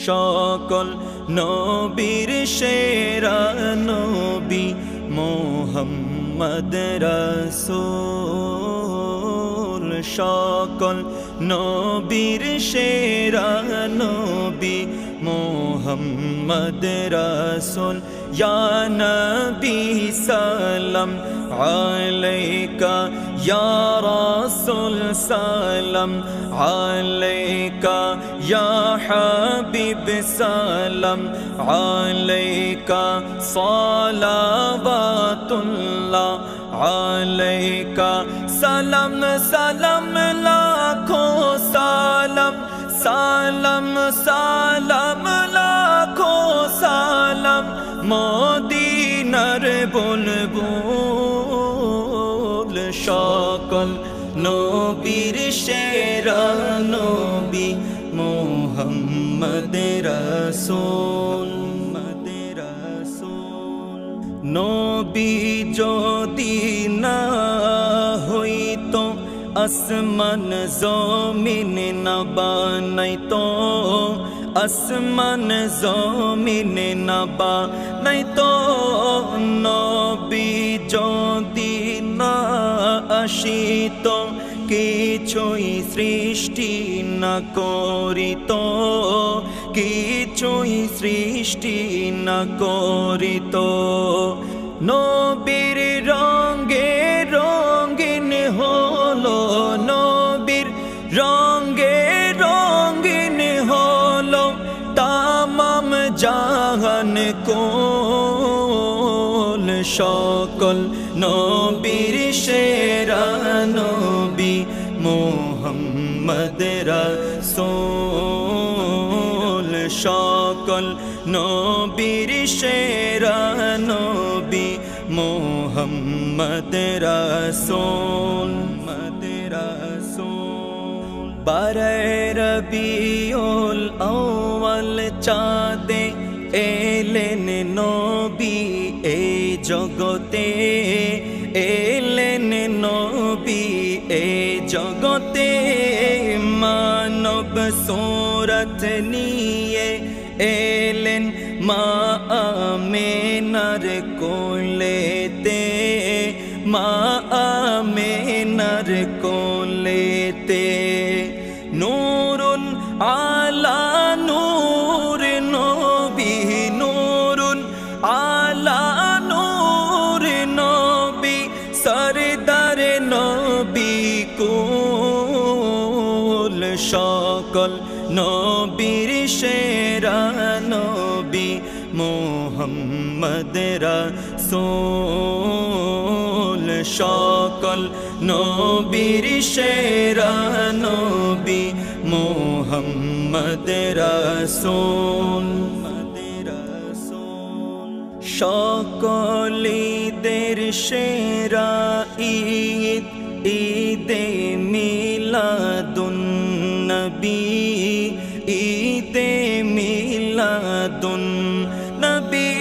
সকল নবীর সেরা নবী মুহাম্মদ রাসূল। সকল নবীর সেরা নবী মুহাম্মদ রাসূল। ইয়া নবী সালাম আলাইকা, ইয়া রাসূল সালাম আলাইকা, ইয়া হাবিব সালাম আলাইকা, সালাওয়াতুল্লাহ আলাইকা। সালাম সালাম লাখো সালাম, সালাম সালাম লাখো সালাম মদিনার বুলবুল। সকল নবীর সেরা নবী মুহাম্মদ রাসূল। নবী যদি না হইতো আসমান জমিন না বানাইতো, আসমান জমিন না বানাইতো। নবী যদি না আসিতো কিছুই সৃষ্টি না করিতো, কিছুই সৃষ্টি না করিতো। নবীর রঙে রঙিন হলো, নবীর রঙে রঙিন হলো তামাম জাহান কুল। সকল নবীর সেরা নবী মুহাম্মদ রাসূল। সকল নবীর সেরা নবী মুহাম্মদ রাসূল। বারে রবিউল আউয়াল চাঁদে এলেন নবী এই জগতে, এলেন নবী এই জগতে। মানব সূরত নিয়ে এলেন মা আমেনার কোলেতে, মা আমেনার কোলেতে। নূরুন আলা নূর নবী, নূরুন আলা নূর নবী, সরদার নবী কুল। সকল নবীর সেরা নবী মুহাম্মদ রাসূল। সকল নবীর সেরা নবী মুহাম্মদ রাসূল। সকল ঈদের সেরা ঈদ ঈদে মিলাদুন নবী, ঈদে মিলাদুন নবী।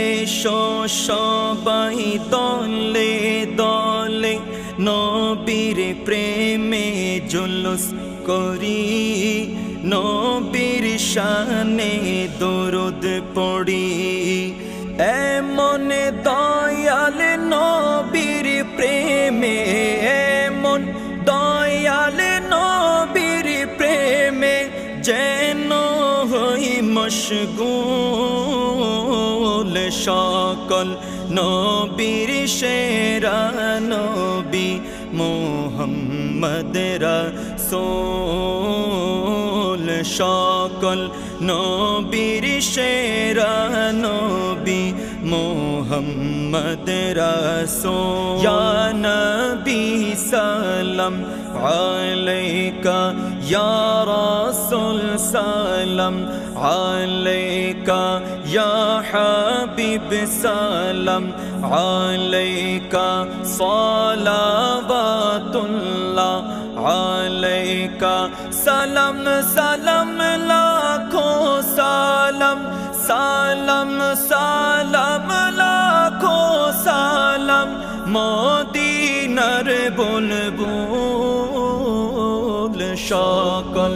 এসো সবাই দলে দলে নবীর প্রেমে জুলুস করি, নবীর শানে দরুদ পড়ি। এমন দয়াল নবীর প্রেমে, এমন দয়াল নবীর প্রেমে যেন হই মশগুল। সকল নবীর সেরা নবী মুহাম্মদ রাসূল। সকল নবীর সেরা নবী মুহাম্মদ রাসূল। ইয়া নবী সালাম আলাইকা, ইয়া রাসূল সালাম আলাইকা, ইয়া হাবিব সালাম আলাইকা, সালাওয়াতুল্লাহ আলাইকা। সালাম সালাম লাখো সালাম, সালাম সালাম লাখো সালাম মদিনার বুলবুল। সকল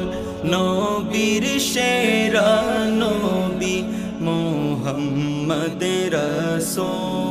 নবী পৃথিবীর সেরা নবী মুহাম্মদ রাসূল।